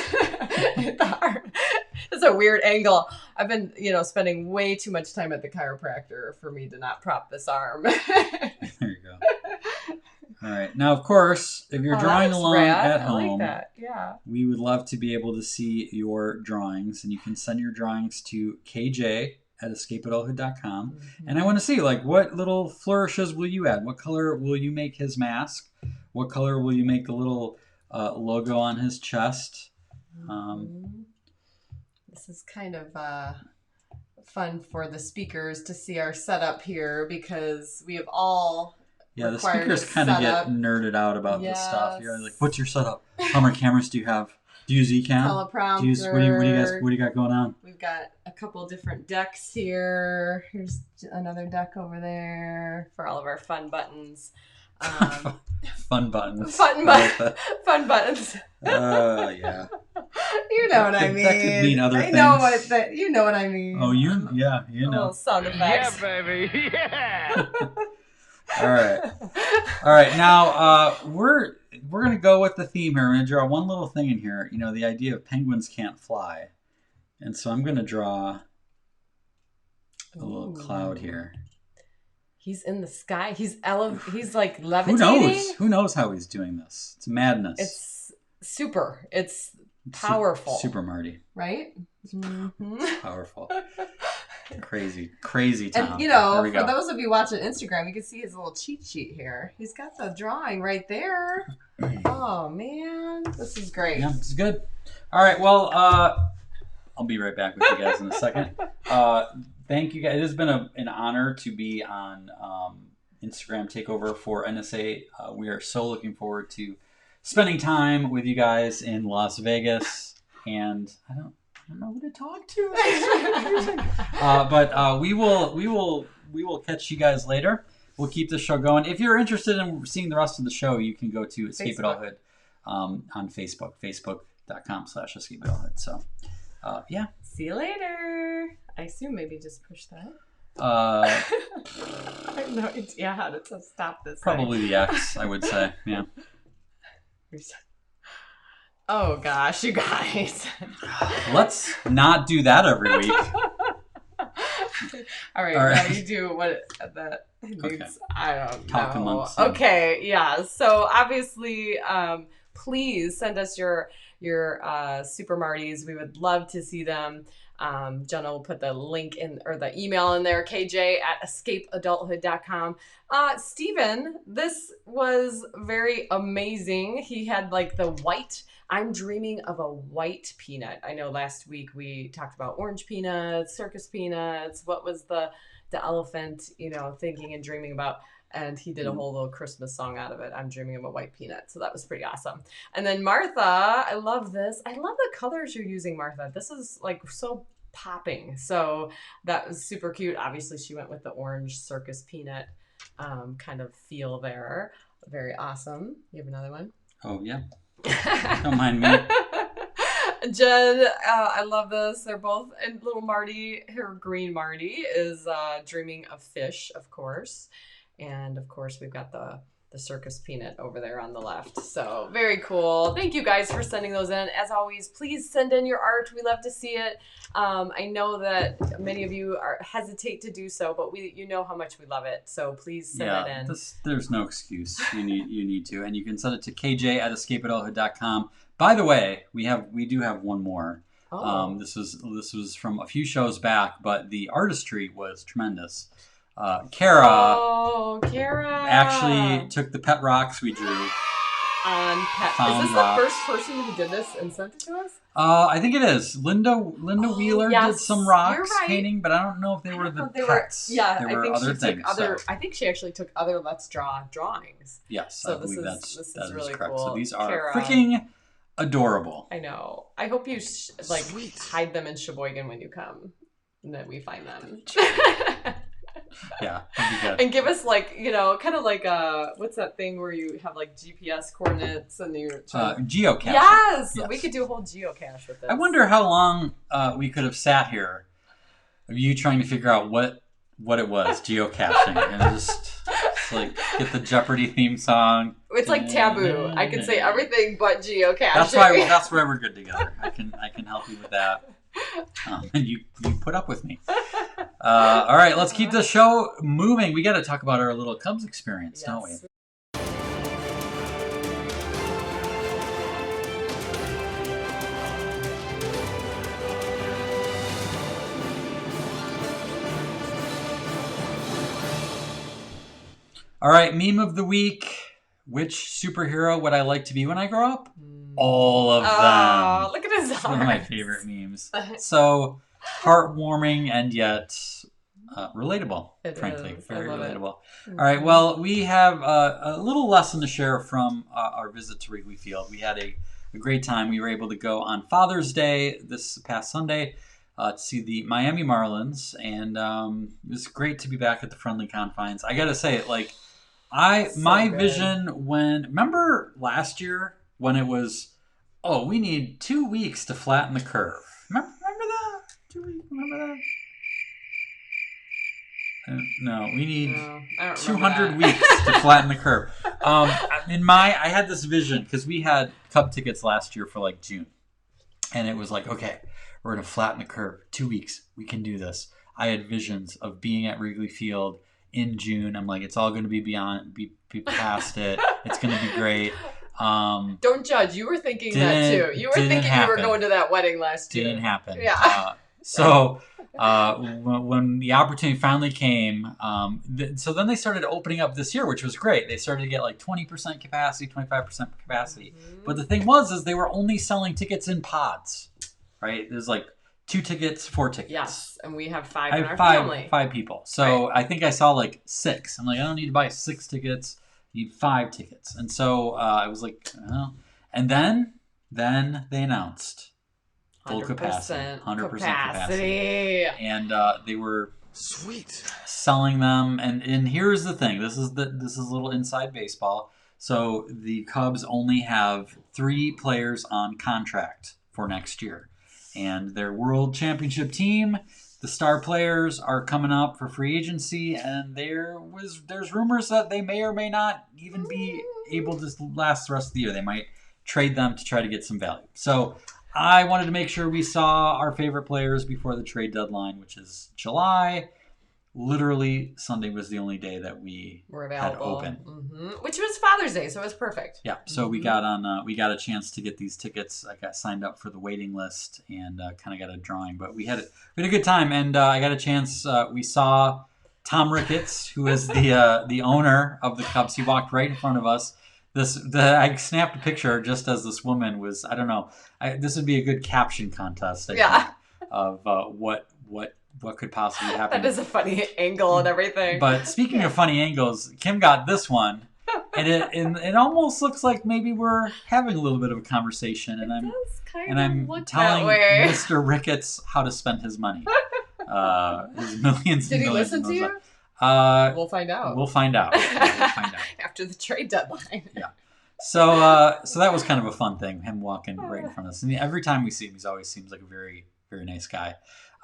[SPEAKER 2] It's a weird angle. I've been, spending way too much time at the chiropractor for me to not prop this arm.
[SPEAKER 1] There you go. All right. Now, of course, if you're drawing along at home,
[SPEAKER 2] I like that. Yeah.
[SPEAKER 1] We would love to be able to see your drawings, and you can send your drawings to kj@escapeadulthood.com.
[SPEAKER 2] Mm-hmm.
[SPEAKER 1] And I want to see, what little flourishes will you add? What color will you make his mask? What color will you make the little logo on his chest?
[SPEAKER 2] This is kind of fun for the speakers to see our setup here because we have all
[SPEAKER 1] the speakers kind of get nerded out about this stuff. You're like, what's your setup? How many cameras do you have? Do you use Ecamm?
[SPEAKER 2] Teleprompter.
[SPEAKER 1] What do you got going on?
[SPEAKER 2] We've got a couple different decks here. Here's another deck over there for all of our fun buttons.
[SPEAKER 1] Fun buttons.
[SPEAKER 2] Fun buttons.
[SPEAKER 1] Yeah.
[SPEAKER 2] You know what I mean.
[SPEAKER 1] That could mean other things.
[SPEAKER 2] You know what I mean.
[SPEAKER 1] Oh, you know.
[SPEAKER 2] Little sound effects.
[SPEAKER 4] Yeah, baby. Yeah.
[SPEAKER 1] All right. Now we're gonna go with the theme here. We're gonna draw one little thing in here. The idea of penguins can't fly, and so I'm gonna draw a little cloud here.
[SPEAKER 2] He's in the sky. He's like levitating.
[SPEAKER 1] Who knows how he's doing this? It's madness.
[SPEAKER 2] It's super. It's powerful.
[SPEAKER 1] Super Marty.
[SPEAKER 2] Right? Mm-hmm.
[SPEAKER 1] Powerful. Crazy Tom.
[SPEAKER 2] And for those of you watching Instagram, you can see his little cheat sheet here. He's got the drawing right there. Oh man, this is great.
[SPEAKER 1] Yeah, this is good. All right, well, I'll be right back with you guys in a second. Thank you guys. It has been an honor to be on Instagram Takeover for NSA. We are so looking forward to spending time with you guys in Las Vegas, and I don't know who to talk to. But we will catch you guys later. We'll keep the show going. If you're interested in seeing the rest of the show, you can go to Escape Adulthood on Facebook, facebook.com/escapeadulthood. So, yeah.
[SPEAKER 2] See you later. I assume maybe just push that.
[SPEAKER 1] I
[SPEAKER 2] have no idea how to stop this.
[SPEAKER 1] Probably the X, I would say. Yeah.
[SPEAKER 2] Oh gosh, you guys.
[SPEAKER 1] Let's not do that every week.
[SPEAKER 2] All right. Now you do what that means. Okay. I don't
[SPEAKER 1] Talk
[SPEAKER 2] know.
[SPEAKER 1] amongst them.
[SPEAKER 2] Okay, yeah. So obviously, please send us your Super Marties. We would love to see them. Jenna will put the link in or the email in there, kj@escapeadulthood.com. Steven, this was very amazing. He had the white. I'm dreaming of a white peanut. I know last week we talked about orange peanuts, circus peanuts. What was the elephant, thinking and dreaming about? And he did a whole little Christmas song out of it. I'm dreaming of a white peanut. So that was pretty awesome. And then Martha, I love this. I love the colors you're using, Martha. This is so popping. So that was super cute. Obviously, she went with the orange circus peanut kind of feel there. Very awesome. You have another one?
[SPEAKER 1] Oh, yeah. Don't mind me.
[SPEAKER 2] Jen, I love this. They're both, and little Marty, her green Marty, is dreaming of fish, of course. And of course, we've got the circus peanut over there on the left. So very cool. Thank you guys for sending those in. As always, please send in your art. We love to see it. I know that many of you hesitate to do so, but you know how much we love it. So please send it in.
[SPEAKER 1] There's no excuse. You need to, and you can send it to kj@escapeadulthood.com. By the way, we do have one more.
[SPEAKER 2] Oh.
[SPEAKER 1] This was from a few shows back, but the artistry was tremendous. Kara actually took the pet rocks we drew
[SPEAKER 2] on pet. Is this the first person who did this and sent it to us?
[SPEAKER 1] I think it is. Linda Wheeler did some rocks painting, but I don't know if they were the pets. There were other things.
[SPEAKER 2] I think she actually took other Let's Draw drawings.
[SPEAKER 1] Yes,
[SPEAKER 2] so
[SPEAKER 1] I believe that is
[SPEAKER 2] really
[SPEAKER 1] correct.
[SPEAKER 2] cool.
[SPEAKER 1] So these are freaking adorable.
[SPEAKER 2] I know. I hope you hide them in Sheboygan when you come, and that we find them.
[SPEAKER 1] Yeah, that'd be good.
[SPEAKER 2] And give us kind of like what's that thing where you have GPS coordinates and you
[SPEAKER 1] geocache.
[SPEAKER 2] Yes, we could do a whole geocache with this.
[SPEAKER 1] I wonder how long we could have sat here of you trying to figure out what it was geocaching, and just It's like get the Jeopardy theme song.
[SPEAKER 2] It's like taboo. I can say everything but geocaching.
[SPEAKER 1] That's why we're good together. I can help you with that. And you put up with me. All right, let's keep the show moving. We got to talk about our little Cubs experience, don't we? All right, meme of the week. Which superhero would I like to be when I grow up? All of them.
[SPEAKER 2] Oh, look at his arms.
[SPEAKER 1] One of my favorite memes. So heartwarming and yet relatable, frankly. Very relatable. All right, well, we have a little lesson to share from our visit to Wrigley Field. We had a great time. We were able to go on Father's Day this past Sunday to see the Miami Marlins, and it was great to be back at the friendly confines. I got to say, like, my vision remember last year when it was, we need 2 weeks to flatten the curve. Remember that? 2 weeks, remember that? No, we need 200 weeks to flatten the curve. I had this vision because we had Cub tickets last year for like June, and it was like, okay, we're gonna flatten the curve. 2 weeks, we can do this. I had visions of being at Wrigley Field in June. I'm like, it's all gonna be past it. It's gonna be great.
[SPEAKER 2] Don't judge. You were thinking that too. You were thinking you were going to that wedding last year.
[SPEAKER 1] Didn't happen.
[SPEAKER 2] Yeah.
[SPEAKER 1] So when the opportunity finally came, so then they started opening up this year, which was great. They started to get like 20% capacity, 25% capacity. Mm-hmm. But the thing is they were only selling tickets in pods, right? There's like 2 tickets, 4 tickets.
[SPEAKER 2] Yes, and we have 5 in our family.
[SPEAKER 1] 5 people. So I think I saw like 6. I'm like, I don't need to buy 6 tickets. I need 5 tickets. And so I was like, and then they announced full capacity, 100% capacity. And they were selling them. And here's the thing. This is a little inside baseball. So the Cubs only have 3 players on contract for next year. And their World Championship team, the star players, are coming up for free agency, and there's rumors that they may or may not even be able to last the rest of the year. They might trade them to try to get some value. So I wanted to make sure we saw our favorite players before the trade deadline, which is July. Literally, Sunday was the only day that we had open,
[SPEAKER 2] which was Father's Day, so it was perfect.
[SPEAKER 1] Yeah, so we got a chance to get these tickets. I got signed up for the waiting list and kind of got a drawing, but we had a good time, and I got a chance. We saw Tom Ricketts, who is the owner of the Cubs. He walked right in front of us. I snapped a picture just as this woman was. I don't know. This would be a good caption contest. I think, of what could possibly happen.
[SPEAKER 2] That is a funny angle and everything.
[SPEAKER 1] But speaking of funny angles, Kim got this one, and it almost looks like maybe we're having a little bit of a conversation, and I'm telling Mr. Ricketts how to spend his money. His millions.
[SPEAKER 2] Did he listen to you? We'll find out.
[SPEAKER 1] We'll find out.
[SPEAKER 2] After the trade deadline.
[SPEAKER 1] Yeah. So that was kind of a fun thing, him walking right in front of us. And every time we see him, he always seems like a very, very nice guy.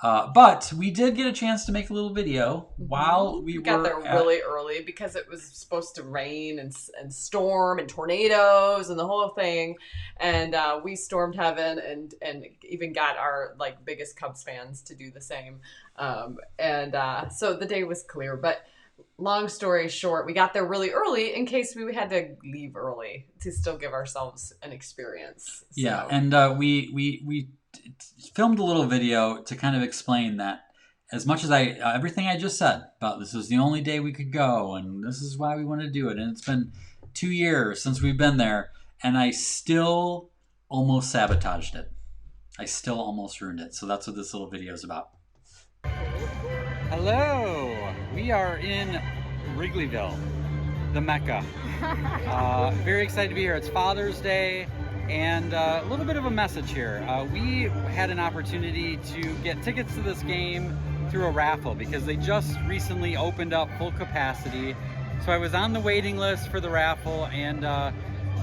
[SPEAKER 1] But we did get a chance to make a little video while we
[SPEAKER 2] got there really early because it was supposed to rain and storm and tornadoes and the whole thing. And we stormed heaven and even got our like biggest Cubs fans to do the same. So the day was clear. But long story short, we got there really early in case we had to leave early to still give ourselves an experience. So.
[SPEAKER 1] Yeah, and we filmed a little video to kind of explain that as much as everything I just said about this was the only day we could go and this is why we want to do it, and it's been 2 years since we've been there, and I still almost sabotaged it. I still almost ruined it. So that's what this little video is about. Hello, we are in Wrigleyville, the Mecca. Very excited to be here. It's Father's Day. And a little bit of a message here. We had an opportunity to get tickets to this game through a raffle because they just recently opened up full capacity. So I was on the waiting list for the raffle and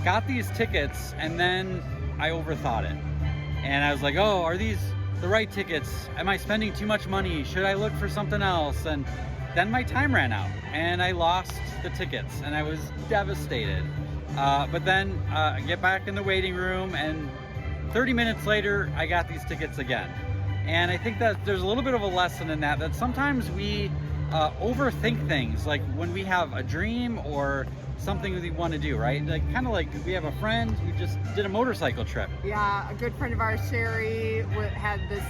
[SPEAKER 1] got these tickets, and then I overthought it. And I was like, oh, are these the right tickets? Am I spending too much money? Should I look for something else? And then my time ran out and I lost the tickets and I was devastated. But then I get back in the waiting room and 30 minutes later, I got these tickets again. And I think that there's a little bit of a lesson in that sometimes we overthink things, like when we have a dream or something that we want to do, right? Like kind of like we have a friend who just did a motorcycle trip.
[SPEAKER 6] Yeah, a good friend of ours, Sherry, had this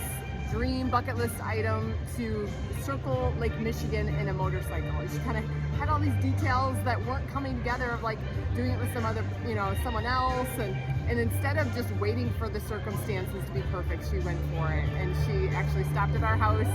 [SPEAKER 6] dream bucket list item to circle Lake Michigan in a motorcycle. And she kind of had all these details that weren't coming together of like doing it with some other, someone else. And instead of just waiting for the circumstances to be perfect, she went for it. And she actually stopped at our house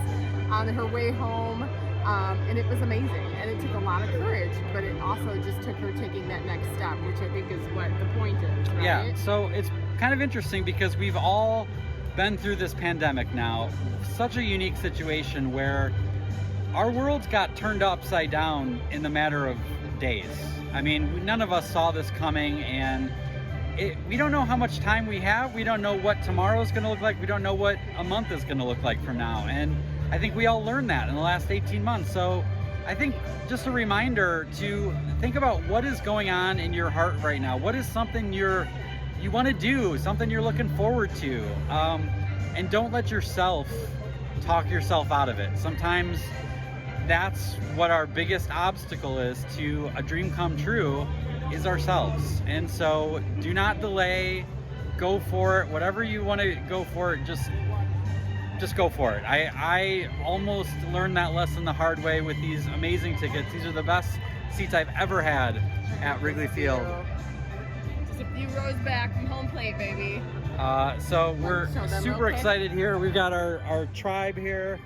[SPEAKER 6] on her way home. And it was amazing. And it took a lot of courage, but it also just took her taking that next step, which I think is what the point is, right?
[SPEAKER 1] Yeah, so it's kind of interesting because we've all been through this pandemic now, such a unique situation where our worlds got turned upside down in the matter of days. I mean, none of us saw this coming, and we don't know how much time we have. We don't know what tomorrow is going to look like. We don't know what a month is going to look like from now. And I think we all learned that in the last 18 months. So I think just a reminder to think about what is going on in your heart right now. What is something you want to do, something you're looking forward to, and don't let yourself talk yourself out of it. Sometimes that's what our biggest obstacle is to a dream come true, is ourselves. And so do not delay, go for it. Whatever you want to go for, just go for it. I almost learned that lesson the hard way with these amazing tickets. These are the best seats I've ever had at Wrigley Field.
[SPEAKER 6] Just a few rows back from home plate, baby.
[SPEAKER 1] So we're super excited here. We've got our tribe here.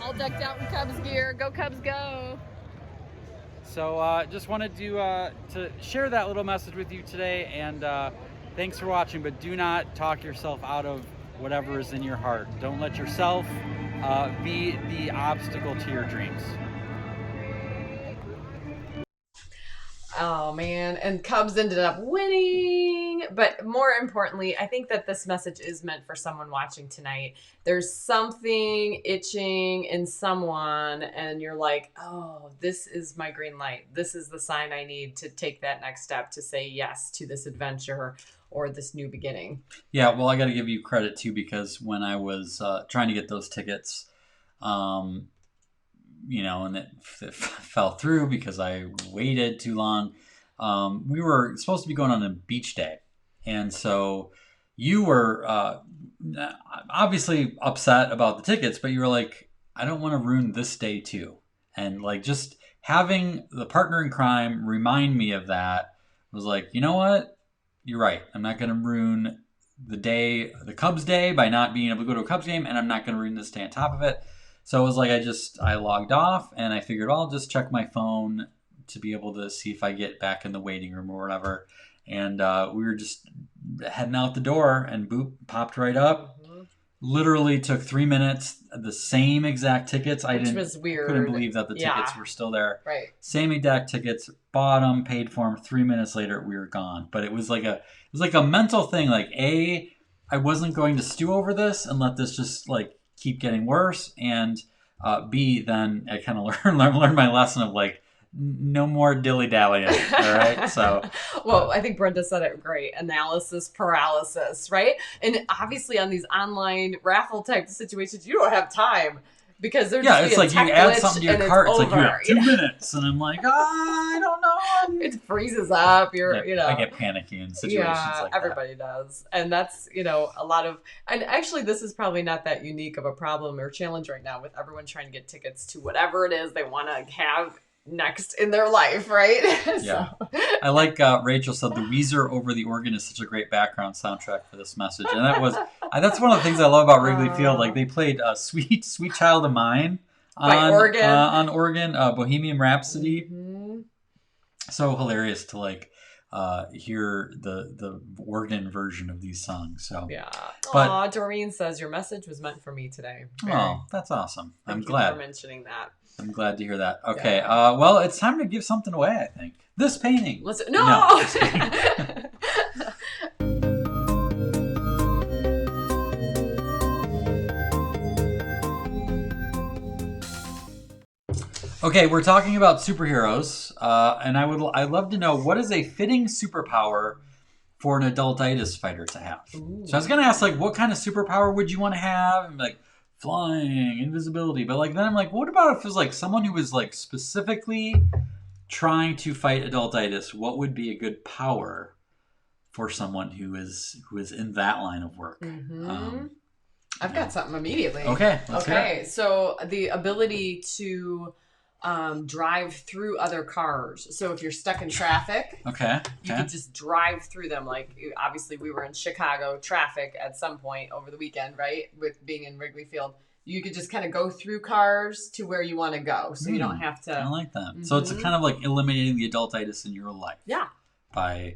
[SPEAKER 6] All decked out in Cubs gear. Go Cubs, go!
[SPEAKER 1] So just wanted to share that little message with you today, and thanks for watching, but do not talk yourself out of whatever is in your heart. Don't let yourself be the obstacle to your dreams.
[SPEAKER 2] Oh man, and Cubs ended up winning. But more importantly, I think that this message is meant for someone watching tonight. There's something itching in someone and you're like, oh, this is my green light. This is the sign I need to take that next step to say yes to this adventure or this new beginning.
[SPEAKER 1] Yeah, well, I got to give you credit too, because when I was trying to get those tickets, and it fell through because I waited too long. We were supposed to be going on a beach day. And so you were obviously upset about the tickets, but you were like, I don't want to ruin this day too. And like just having the partner in crime remind me of that was like, you know what? You're right. I'm not going to ruin the Cubs day by not being able to go to a Cubs game, and I'm not going to ruin this day on top of it. So it was like I logged off and I figured, I'll just check my phone to be able to see if I get back in the waiting room or whatever. And we were just heading out the door and boop, popped right up. Mm-hmm. Literally took 3 minutes, the same exact tickets.
[SPEAKER 2] Which was weird.
[SPEAKER 1] Couldn't believe that the tickets were still there.
[SPEAKER 2] Right.
[SPEAKER 1] Same exact tickets, bought them, paid for them. 3 minutes later, we were gone. But it was like a mental thing. Like, A, I wasn't going to stew over this and let this just like keep getting worse, and B, then I kind of learned my lesson of like, no more dilly-dallying, all right? So,
[SPEAKER 2] well, I think Brenda said it great. Analysis paralysis, right? And obviously on these online raffle type situations, you don't have time because there's
[SPEAKER 1] it's like you add something to your cart. It's like you have 2 minutes, and I'm like, I don't know.
[SPEAKER 2] It freezes up.
[SPEAKER 1] I get panicky in situations like that.
[SPEAKER 2] Everybody does, and that's a lot of. And actually, this is probably not that unique of a problem or challenge right now with everyone trying to get tickets to whatever it is they want to have next in their life, right?
[SPEAKER 1] Yeah. I like Rachel said the Weezer over the organ is such a great background soundtrack for this message, and that's one of the things I love about Wrigley Field. Like they played "Sweet Child of Mine" on organ, Bohemian Rhapsody. Mm-hmm. So hilarious to like hear the organ version of these songs. So
[SPEAKER 2] yeah. But Doreen says your message was meant for me today.
[SPEAKER 1] Oh, that's awesome. I'm glad.
[SPEAKER 2] Thank you for mentioning that.
[SPEAKER 1] I'm glad to hear that. Okay, well, it's time to give something away, I think. This painting.
[SPEAKER 2] No!
[SPEAKER 1] Okay, we're talking about superheroes, and I'd love to know, what is a fitting superpower for an adultitis fighter to have?
[SPEAKER 2] Ooh.
[SPEAKER 1] So I was gonna ask, like, what kind of superpower would you want to have? And like flying, invisibility, but like then I'm like, what about if it was like someone who was like specifically trying to fight adultitis? What would be a good power for someone who is in that line of work?
[SPEAKER 2] Mm-hmm. I've got something immediately.
[SPEAKER 1] Okay. Let's hear it.
[SPEAKER 2] So the ability to drive through other cars. So if you're stuck in traffic, you could just drive through them. Like, obviously we were in Chicago traffic at some point over the weekend, right? With being in Wrigley Field. You could just kind of go through cars to where you want to go. So you don't have to.
[SPEAKER 1] I like that. Mm-hmm. So it's kind of like eliminating the adultitis in your life.
[SPEAKER 2] Yeah.
[SPEAKER 1] By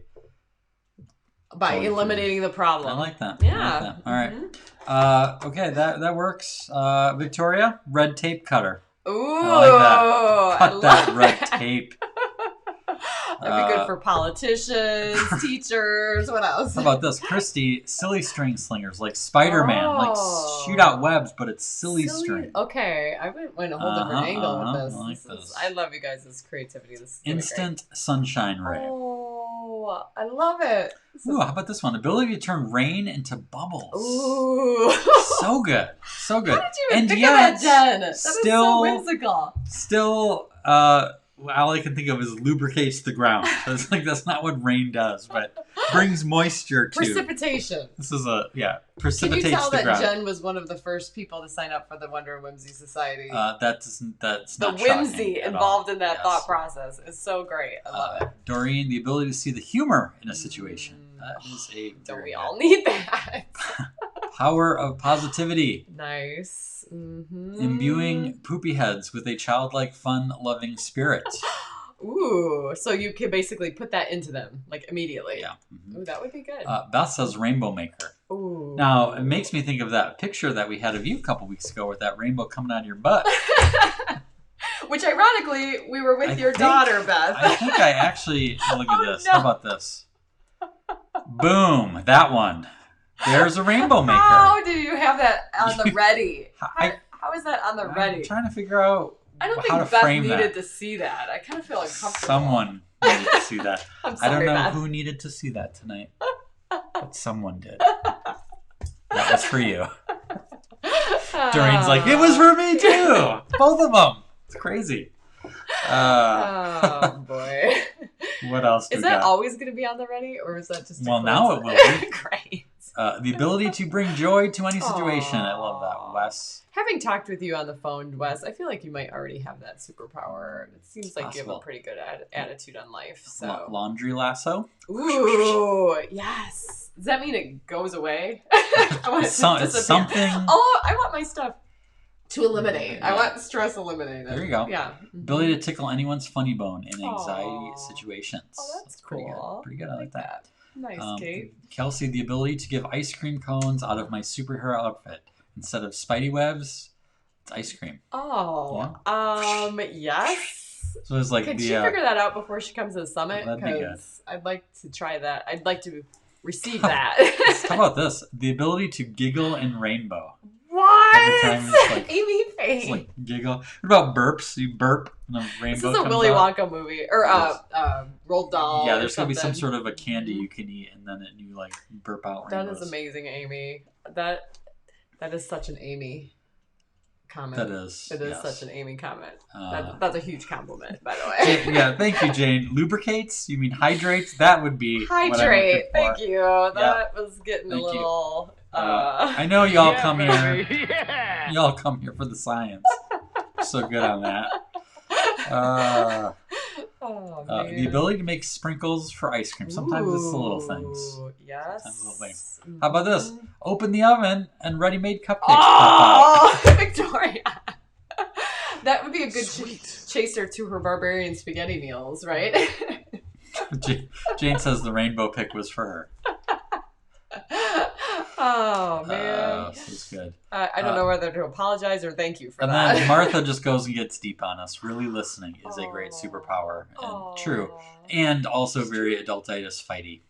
[SPEAKER 2] eliminating the problem.
[SPEAKER 1] I like that.
[SPEAKER 2] Yeah.
[SPEAKER 1] I like that. All right. Okay, that works. Victoria, red tape cutter.
[SPEAKER 2] Ooh,
[SPEAKER 1] I like that. Cut that red tape.
[SPEAKER 2] That'd be good for politicians, teachers. What else?
[SPEAKER 1] How about this, Christy? Silly string slingers, like Spider-Man, like shoot out webs, but it's silly string.
[SPEAKER 2] Okay, I went a whole different angle with this.
[SPEAKER 1] I like this.
[SPEAKER 2] I love you guys' creativity. This is
[SPEAKER 1] instant sunshine ray.
[SPEAKER 2] Oh, I love it.
[SPEAKER 1] Ooh, how about this one? Ability to turn rain into bubbles.
[SPEAKER 2] Ooh,
[SPEAKER 1] so good, so good.
[SPEAKER 2] How did you even think of that, Jen? That is so whimsical.
[SPEAKER 1] Still, all I can think of is lubricates the ground. It's like that's not what rain does, but brings moisture to
[SPEAKER 2] precipitation.
[SPEAKER 1] This is precipitates the ground.
[SPEAKER 2] Can you tell that Jen was one of the first people to sign up for the Wonder and Whimsy Society?
[SPEAKER 1] That's
[SPEAKER 2] the
[SPEAKER 1] not
[SPEAKER 2] whimsy involved in that thought process is so great. I love it.
[SPEAKER 1] Doreen, the ability to see the humor in a situation. That is
[SPEAKER 2] don't we all need that?
[SPEAKER 1] Power of positivity.
[SPEAKER 2] Nice. Mm-hmm.
[SPEAKER 1] Imbuing poopy heads with a childlike, fun-loving spirit.
[SPEAKER 2] Ooh, so you can basically put that into them, like, immediately.
[SPEAKER 1] Yeah. Mm-hmm.
[SPEAKER 2] Ooh, that would be good.
[SPEAKER 1] Beth says rainbow maker.
[SPEAKER 2] Ooh.
[SPEAKER 1] Now, it makes me think of that picture that we had of you a couple weeks ago with that rainbow coming out of your butt.
[SPEAKER 2] Which, ironically, we were with your daughter, Beth.
[SPEAKER 1] I think I actually... Look at this. No. How about this? Boom. That one. There's a rainbow maker.
[SPEAKER 2] How do you have that on the ready? How is that on the ready?
[SPEAKER 1] I'm trying to figure out
[SPEAKER 2] I don't
[SPEAKER 1] how
[SPEAKER 2] think
[SPEAKER 1] to
[SPEAKER 2] Beth
[SPEAKER 1] frame
[SPEAKER 2] needed
[SPEAKER 1] that.
[SPEAKER 2] to see that. I kind of feel uncomfortable.
[SPEAKER 1] Someone needed to see that.
[SPEAKER 2] I'm sorry,
[SPEAKER 1] I don't know
[SPEAKER 2] Beth.
[SPEAKER 1] who needed to see that tonight, but someone did. That was for you. Doreen's like, it was for me too. Both of them. It's crazy.
[SPEAKER 2] Oh boy.
[SPEAKER 1] What else?
[SPEAKER 2] Is that always going to be on the ready, or is that just?
[SPEAKER 1] Well, now it will be.
[SPEAKER 2] Great.
[SPEAKER 1] The ability to bring joy to any situation. I love that, Wes.
[SPEAKER 2] Having talked with you on the phone, Wes, I feel like you might already have that superpower. It seems like you have a pretty good attitude on life. So
[SPEAKER 1] laundry lasso.
[SPEAKER 2] Ooh, yes. Does that mean it goes away? I want it to disappear.
[SPEAKER 1] Something.
[SPEAKER 2] Oh, I want my stuff to eliminate. Yeah. I want stress eliminated.
[SPEAKER 1] There you go.
[SPEAKER 2] Yeah.
[SPEAKER 1] Ability to tickle anyone's funny bone in anxiety situations.
[SPEAKER 2] Oh, that's cool.
[SPEAKER 1] Pretty good. I like that.
[SPEAKER 2] Nice, Kate.
[SPEAKER 1] Kelsey, the ability to give ice cream cones out of my superhero outfit. Instead of spidey webs, it's ice cream.
[SPEAKER 2] Oh. Yeah. Yes.
[SPEAKER 1] So it's like
[SPEAKER 2] Can she figure that out before she comes to the summit?
[SPEAKER 1] That'd be good.
[SPEAKER 2] I'd like to try that. I'd like to receive that.
[SPEAKER 1] How about this? The ability to giggle in rainbow.
[SPEAKER 2] What?
[SPEAKER 1] Every time it's like,
[SPEAKER 2] Amy face.
[SPEAKER 1] It's like giggle. What about burps? You burp and a rainbow
[SPEAKER 2] This is a Willy Wonka movie. Or Roald Dahl.
[SPEAKER 1] Yeah, there's going to be some sort of a candy you can eat and then you like burp out rainbows.
[SPEAKER 2] That is amazing, Amy. That is such an Amy comment.
[SPEAKER 1] That is.
[SPEAKER 2] It is such an Amy comment. That's a huge compliment, by the way.
[SPEAKER 1] Yeah, thank you, Jane. Lubricates? You mean hydrates? That would be
[SPEAKER 2] hydrate. Thank you. That was getting a little...
[SPEAKER 1] I know y'all come here.
[SPEAKER 4] Yeah.
[SPEAKER 1] Y'all come here for the science. So good on that. The ability to make sprinkles for ice cream. Sometimes it's the little things.
[SPEAKER 2] Yes.
[SPEAKER 1] Little things. How about this? Open the oven and ready-made cupcakes pop out.
[SPEAKER 2] Victoria. That would be a good chaser to her barbarian spaghetti meals, right?
[SPEAKER 1] Jane says the rainbow pick was for her.
[SPEAKER 2] Oh, man.
[SPEAKER 1] This is good.
[SPEAKER 2] I don't know whether to apologize or thank you for that.
[SPEAKER 1] And then Martha just goes and gets deep on us. Really listening is a great superpower. And true. And also very adultitis fighty.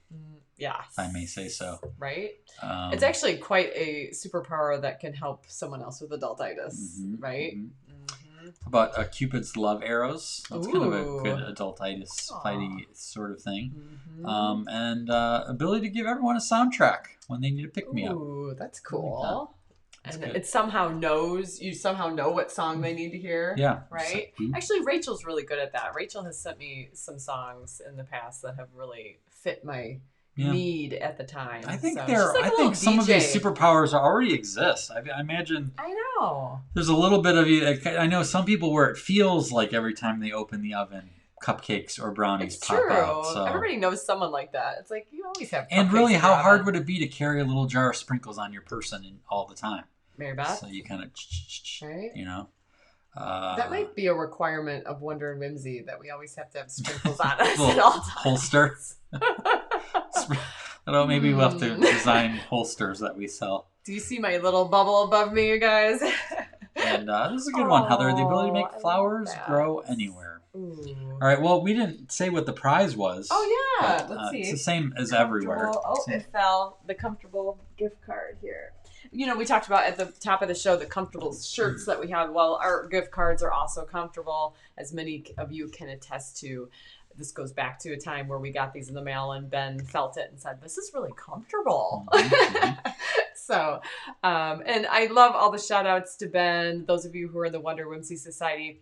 [SPEAKER 2] Yeah.
[SPEAKER 1] If I may say so.
[SPEAKER 2] Right? It's actually quite a superpower that can help someone else with adultitis, right?
[SPEAKER 1] How about Cupid's Love Arrows? That's kind of a good adultitis fighty sort of thing. And ability to give everyone a soundtrack when they need to pick me up.
[SPEAKER 2] Ooh, that's cool.
[SPEAKER 1] Like that.
[SPEAKER 2] And it somehow you somehow know what song they need to hear.
[SPEAKER 1] Yeah.
[SPEAKER 2] Right? Actually, Rachel's really good at that. Rachel has sent me some songs in the past that have really fit my need at the time.
[SPEAKER 1] I think
[SPEAKER 2] so
[SPEAKER 1] I think some of these superpowers already exist. I imagine.
[SPEAKER 2] I know.
[SPEAKER 1] There's a little bit of you. I know some people where it feels like every time they open the oven, cupcakes or brownies pop out. So.
[SPEAKER 2] Everybody knows someone like that. It's like you always have.
[SPEAKER 1] And really, how hard would it be to carry a little jar of sprinkles on your person all the time?
[SPEAKER 2] Mary Beth?
[SPEAKER 1] So you kind of,
[SPEAKER 2] right?
[SPEAKER 1] You know.
[SPEAKER 2] That might be a requirement of Wonder and Whimsy that we always have to have sprinkles on us at all times.
[SPEAKER 1] Holster. Maybe we'll have to design holsters that we sell.
[SPEAKER 2] Do you see my little bubble above me, you guys?
[SPEAKER 1] And this is a good one, Heather. The ability to make flowers grow anywhere. Ooh. All right. Well, we didn't say what the prize was.
[SPEAKER 2] Oh, yeah. Let's see.
[SPEAKER 1] It's the same as everywhere.
[SPEAKER 2] Oh, it fell. The comfortable gift card here. You know, we talked about at the top of the show the comfortable shirts that we have. Well, our gift cards are also comfortable, as many of you can attest to. This goes back to a time where we got these in the mail and Ben felt it and said, this is really comfortable. So, and I love all the shout outs to Ben. Those of you who are in the Wonder Whimsy Society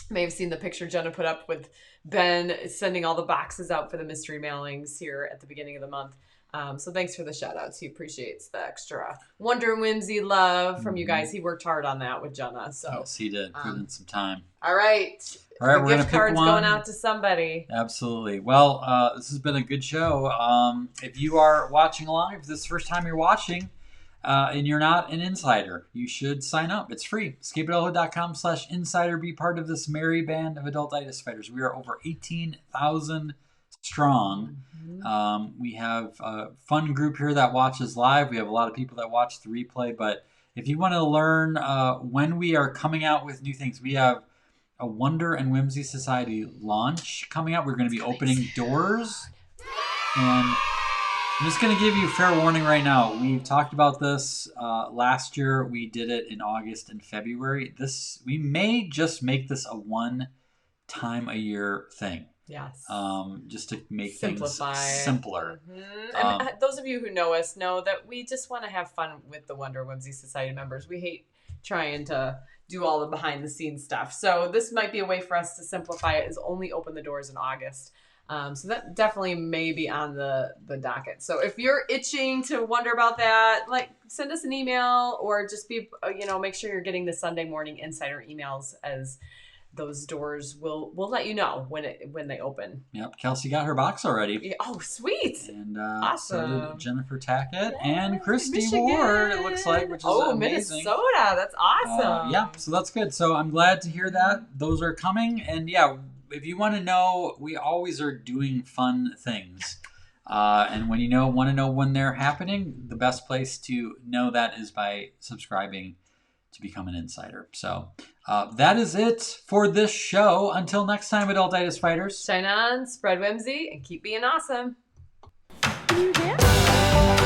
[SPEAKER 2] may have seen the picture Jenna put up with Ben sending all the boxes out for the mystery mailings here at the beginning of the month. So thanks for the shout outs. He appreciates the extra Wonder and Whimsy love from you guys. He worked hard on that with Jenna. So
[SPEAKER 1] yes, he did. Put in some time.
[SPEAKER 2] All right.
[SPEAKER 1] All right,
[SPEAKER 2] the
[SPEAKER 1] we're going to
[SPEAKER 2] gift
[SPEAKER 1] pick
[SPEAKER 2] card's
[SPEAKER 1] one.
[SPEAKER 2] Going out to somebody.
[SPEAKER 1] Absolutely. Well, this has been a good show. If you are watching along, if this is the first time you're watching, and you're not an insider, you should sign up. It's free. escapeadulthood.com/insider. Be part of this merry band of Adultitis Fighters. We are over 18,000 strong. We have a fun group here that watches live. We have a lot of people that watch the replay. But if you want to learn when we are coming out with new things, we have a Wonder and Whimsy Society launch coming out. We're going to be opening doors. And I'm just going to give you fair warning right now. We've talked about this last year. We did it in August and February. We may just make this a one-time-a-year thing.
[SPEAKER 2] Yes.
[SPEAKER 1] Just to make
[SPEAKER 2] Simplify.
[SPEAKER 1] things simpler.
[SPEAKER 2] And those of you who know us know that we just want to have fun with the Wonder Whimsy Society members. We hate trying to do all the behind the scenes stuff. So this might be a way for us to simplify it, is only open the doors in August. So that definitely may be on the docket. So if you're itching to wonder about that, like send us an email or just make sure you're getting the Sunday morning insider emails, as those doors we'll let you know when they open.
[SPEAKER 1] Yep, Kelsey got her box already.
[SPEAKER 2] Oh, sweet!
[SPEAKER 1] And
[SPEAKER 2] awesome.
[SPEAKER 1] So did Jennifer Tackett and Christy Ward. It looks like, which is amazing.
[SPEAKER 2] Minnesota, that's awesome.
[SPEAKER 1] Yeah, so that's good. So I'm glad to hear that those are coming. And yeah, if you want to know, we always are doing fun things. And when you want to know when they're happening, the best place to know that is by subscribing to become an insider. So that is it for this show. Until next time, Adultitis Fighters.
[SPEAKER 2] Shine on, spread whimsy, and keep being awesome.
[SPEAKER 6] Can you dance?